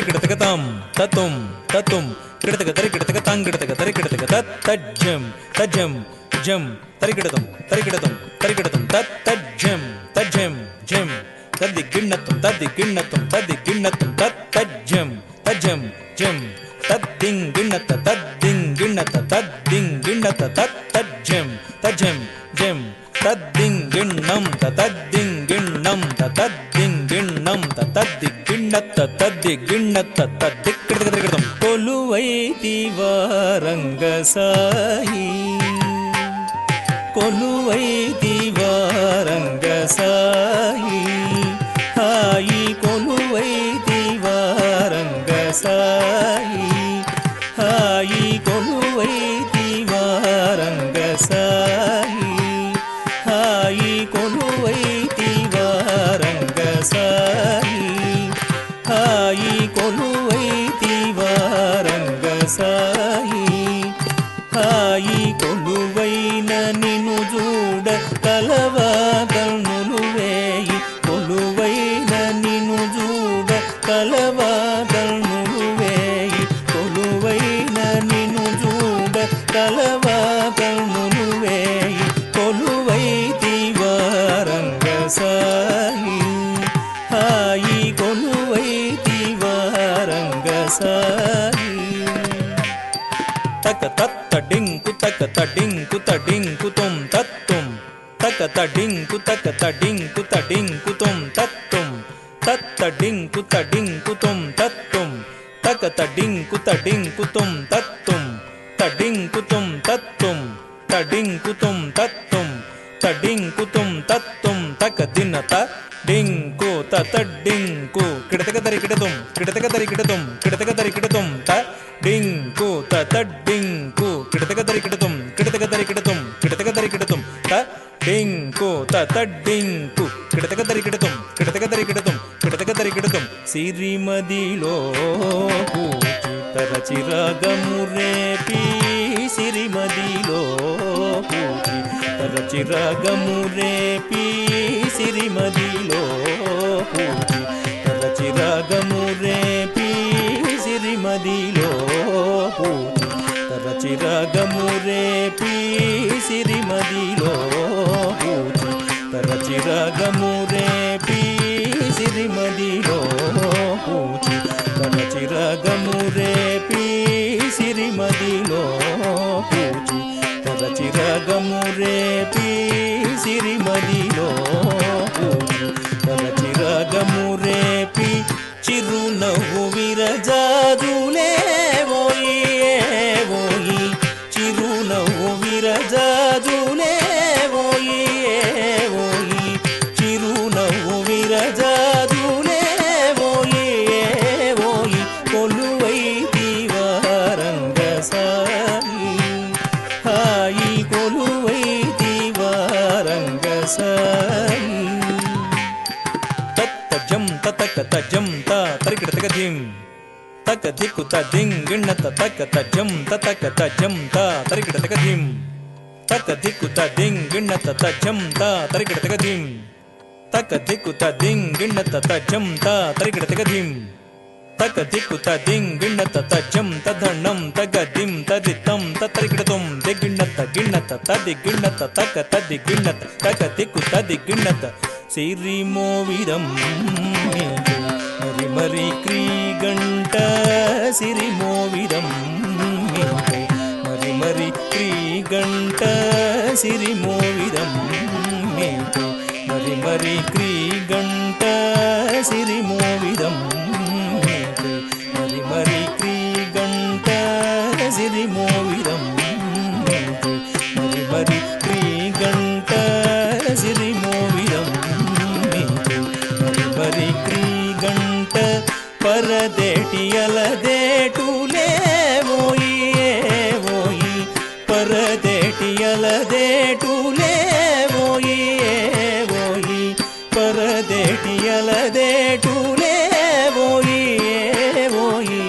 కిడతక తం తతుం తతుం కిడతక తరి కిడతక తం కిడతక తరి కిడతక తజ్జం తజ్జం జం తరి కిడతం తరి కిడతం తరి కిడతం తజ్జం తజ్జం జం తద్ది గిన్నతం తద్ది గిన్నతం తద్ది గిన్నతం తజ్జం తజ్జం జం తద్దింగ్ గిన్నత తద్దింగ్ గిన్నత తద్దింగ్ గిన్నత తజ్జం తజ్జం జం తద్దింగ్ గిన్నం తద్దింగ్ గిన్నం తద్దింగ్ గిన్నం తద్ది గిన్నత తద్ది గిన్నత తద్ది కిడతకం కొలువైతివా రంగసాయి కొలువైతివా రంగసాయి హాయి కొలువైతివా రంగసాయి హాయి కొలువైతివా రంగసాయి హాయి కొలువైతివా రంగసాయి హాయి కొలువైతివా రంగసాయి హాయి కొలువైన నిన్ను చూడ కలవా కన్నులు వేయి కొలువైన నిన్ను చూడ కలవా కన్నులు వేయి కొలువైన నిన్ను చూడ కలవా కన్నులు వేయి కొలువైతివా రంగసాయి హాయి కొలువైతివా రంగసాయి తక తత్త డింకు తక తడింకు తడింకు తుం తత్తుం తక తడింకు తక తడింకు తడింకు తుం తత్తుం తత్త డింకు తడింకు తుం తత్తుం తక తడింకు తడింకు తుం తత్తుం తడింకు తుం తత్తుం తడింకు తుం తత్తుం తడింకు తుం తత్తుం తక దినత డింకు తడింకు కిడతక తరి కిడతుం కిడతక తరి కిడతుం కిడతక తరి కిడతుం త డింకు తడింకు కిడతక తరి కిడతుం కిడతక తరి కిడతుం కిడతక తరి కిడతుం త డింకు తడింకు కిడతక తరి కిడతుం కిడతక తరి కిడతుం కిడతక తరి కిడతుం సిరిమదిలో పూచి తరచిరాగము రేపి సిరిమదిలో పూచి తరచిరాగము రేపి సిరిమదిలో పూచి తరచిరాగము రేపి సిరిమదిలో పూచి తరచిరాగము రేపి సిరిమదిలో పూచి తరచిరాగము రేపి సిరిమదిలో పూచి తరచిరాగము రేపి సిరిమదిలో పూచి తరచిరాగము రేపి సిరిమదిలో పూచి తరచిరాగము రేపి చిరునవ్వు విరజాదులే ఓయి ఓయి చిరునవ్వు విరజాదులే ఓయి ఓయి చిరునవ్వు విరజాదులే ఓయి ఓయి కొలువైతివా రంగసాయి హాయి కొలువైతివా రంగసాయి తజ్జం తతక తజ్జం త తరి కిడతక ధిం తక దిక్కు తదింగ్ గిన్నత తక తజ్జం తతక తజ్జం త తరి కిడతక ధిం తక దిక్కు తదింగ్ గిన్నత తజ్జం త తరి కిడతక ధిం తక దిక్కు తదింగ్ గిన్నత తజ్జం త తరి కిడతక ధిం తక దిక్కు తదింగ్ గిన్నత తజ్జం తధణం తగదిం తదిత్తం తరి కిడతుం దిగిన్నత గిన్నత తది గిన్నత తక తది గిన్నత తక దిక్కు తది గిన్నత సిరిమోవిదం మరి మరి క్రీగంట సిరిమోవిదం మరి మరి క్రీగంట సిరిమోవిదం మరి మరి క్రీగంట సిరిమోవిదం మరి మరి క్రీగంట సిరిమోవిదం మరి మరి క్రీగంట సిరిమోవిదం మరి క్రీగంట పరదేటి అలదేటులే ఓయి ఓయి పరదేటి అలదేటులే ఓయి ఓయి పరదేటి అలదేటులే ఓయి ఓయి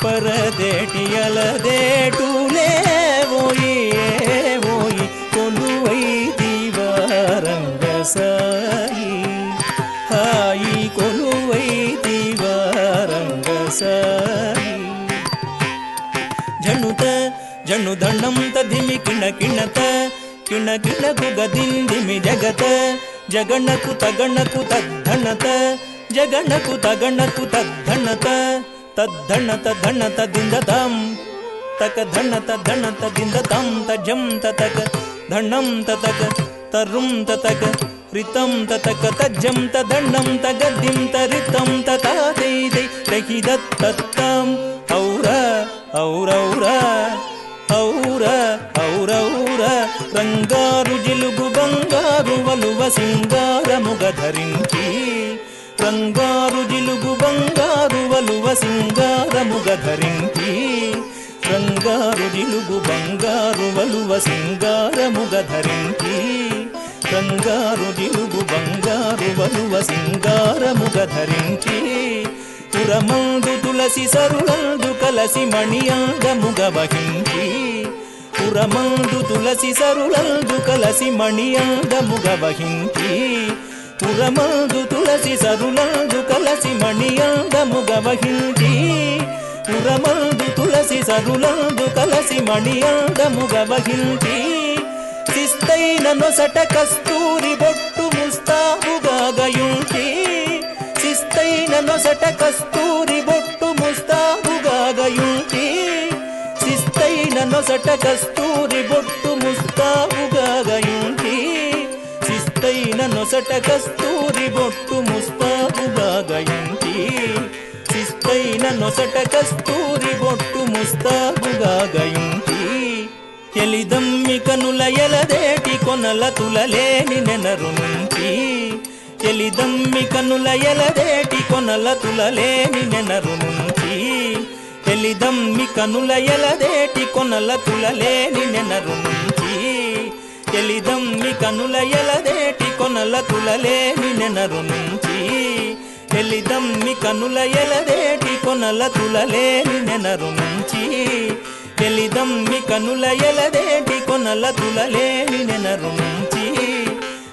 పరదేటి అలదేటులే ఓయి ఓయి కొలువైతివా రంగసాయి హాయి కొలువైతివా రంగసాయి ಸಾಗಿ ಜನುತ ಜನು ಧಣ್ಣಂ ತಧಿಮಿ ಕಿಣ ಕಿಣತ ಕಿಣ ಕಿಣಕು ಗದಿಂದಿಮಿ ಜಗತ ಜಗಣಕು ತಗಣಕು ತದ್ಧಣತ ಜಗಣಕು ತಗಣಕು ತದ್ಧಣತ ತದ್ಧಣತ ಧಣತ ದಿಂದ ತಂ ತಕ ಧಣತ ಧಣತ ದಿಂದ ತಂ ತಜಂ ತತಕ ಧಣ್ಣಂ ತತಕ ತರುಂ ತತಕ ರಿತಂ ತತಕ ತಜ್ಜಂ ತದಣ್ಣಂ ತಗದ್ದಿಂ ತರಿತಂ ತತಾದೈ ದೈ ತಹಿದತ್ ತತ್ತಂ ಔರ ಔರೌರ ಔರ ಔರೌರ ರಂಗಾರು జిలుగు బంగారు వలువ సింగార ముగ ధరించి రంగారు జిలుగు బంగారు వలువ సింగార ముగ ధరించి రంగారు జిలుగు బంగారు వలువ సింగార ముగ ధరించి రంగారు జిలుగు బంగారు వలువ సింగార ముగ ధరించి పురమందు తులసి సరులందు కలసి మణియంగ ముగ వహించి పురమందు తులసి సరులందు కలసి మణియంగ ముగ వహించి పురమందు తులసి సరులందు కలసి మణియంగ ముగ వహించి పురమందు తులసి సరులందు కలసి మణియంగ ముగ వహించి శిస్తైన నొసట కస్తూరి బొట్టు ముస్తాబుగా గయుంచి శిస్తైన నొసట కస్తూరి బొట్టు ముస్తాబుగా గయుంచి శిస్తైన నొసట కస్తూరి బొట్టు ముస్తాబుగా గయుంచి శిస్తైన నొసట కస్తూరి బొట్టు ముస్తాబుగా గయుంచి శిస్తైన నొసట కస్తూరి బొట్టు ముస్తాబుగా గయుంచి ఎలిదమ్మి కనుల ఎలదేటి కొనల తులలేని నెనరు నుంచి ఎలిదమ్మి కనుల ఎలదేటి కొనల తులలేని నెనరు నుంచి ఎలిదమ్మి కనుల ఎలదేటి కొనల తులలేని నెనరు నుంచి ఎలిదమ్మి కనుల ఎలదేటి కొనల తులలేని నెనరు నుంచి ఎలిదమ్మి కనుల ఎలదేటి కొనల తులలేని నెనరు నుంచి ఎలిదమ్మి కనుల ఎలదేటి కొనల తులలేని నెనరు నుంచి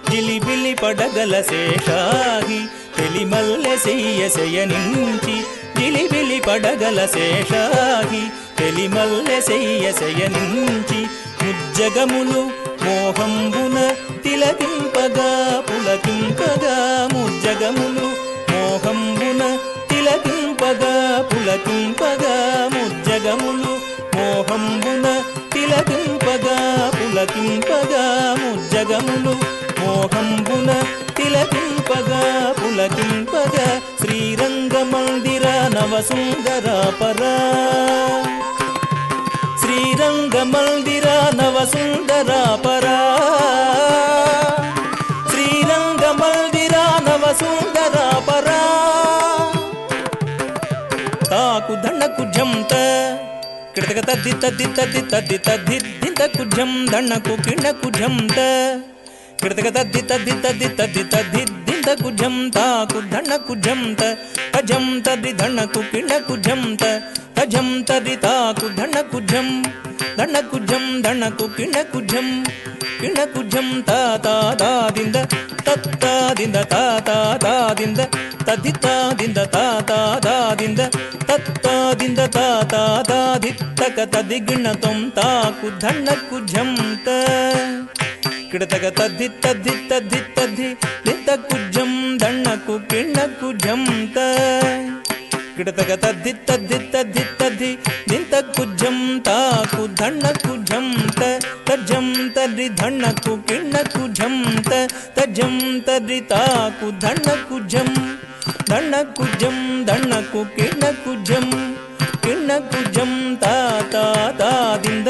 జిలిబిలి పడగల శేషాగి తెలిమల్లె శయ్యశయనించి జిలిబిలి పడగల శేషాగి తెలిమల్లె శయ్యశయనించి ముజ్జగములు మోహంబున తిలకింపగా పులకింపగా ముజ్జగములు మోహంబున తిలకింపగా పులకింపగా ముజ్జగములు మోహంబున తిలకింపగా పులకింపగా ముజ్జగములు మోహంబున తిలకింపగా పులకింపగా శ్రీరంగ మందిర నవసుందరాపరా శ్రీరంగ మందిర నవసుందరాపరా శ్రీరంగ మందిర నవసుందరాపరా తాకు దండకు జంత కిడతక తద్ది తద్ది తద్ది తద్ది తద్ది దింతకు జం దండకు కిండకు జంత కిడతక తద్ది తద్ది తద్ది తద్ది తద్ది దింతకు జం తాకు దండకు జంత తజం తద్ది దండకు కిండకు జంత తజం తద్ది తాకు దండకు జం దండకు జం దండకు కిండకు జం కిండకు జం తా తా దా దింద తత్తా దింద తా తా దా దింద తదితా దింద తా తా దా దింద తత్తా దింద తా తా దా దిత్తక తదిగిణతం తాకు ధన్నకు జంత కిడతక తద్ది తద్ది తద్ది తద్ది దిత్తకు జం ధన్నకు కిణకు జంత కిడతక తద్ది తద్ది తద్ది తద్ది దింతకు జం తాకు ధన్నకు జంత తజం తద్ది ధన్నకు కిణకు జంత తజం తద్ది తాకు ధన్నకు జం ధన్నకు జం ధన్నకు కిణకు జం కిణకు జం తా తా తా దింద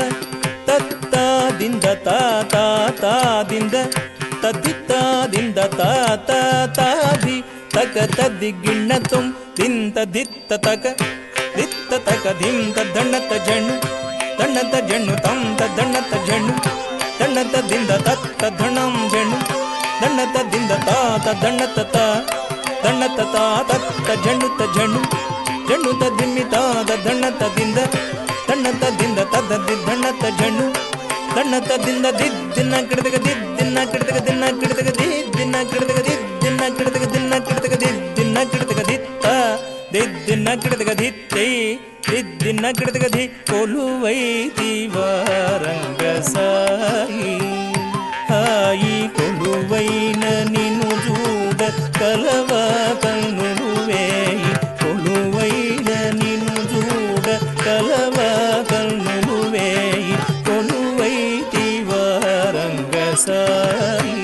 తత్తా దింద తా తా తా దింద తదితా దింద తా తా తా ది తక తది గిణతం దింత దిత్త తక దిత్త తక దింత దండత జణు దండత జణు తంత దండత జణు దండత దింద తత్త ధణం జణు దండత దింద తాత దండత తా దండత తా తత్త జణుత జణు జణుత దిమ్మి తాద దండత దింద దండత దింద తద్ది దండత జణు దండత దింద దిద్దిన కిడతక దిద్దిన కిడతక దిన్న కిడతక దిద్దిన కిడతక దిద్దిన కిడతక దిన్న కిడతక దిద్దిన కిడతక దిత్త దిద్దిన కిడతక దిత్త గిడతగధి కొలువైతివా రంగసాయి హాయి కొలువైన నిన్ను చూడ కలవా కన్నులు వేయి కొలువైన నిన్ను చూడ కలవా కన్నులు వేయి కొలువైతివా రంగసాయి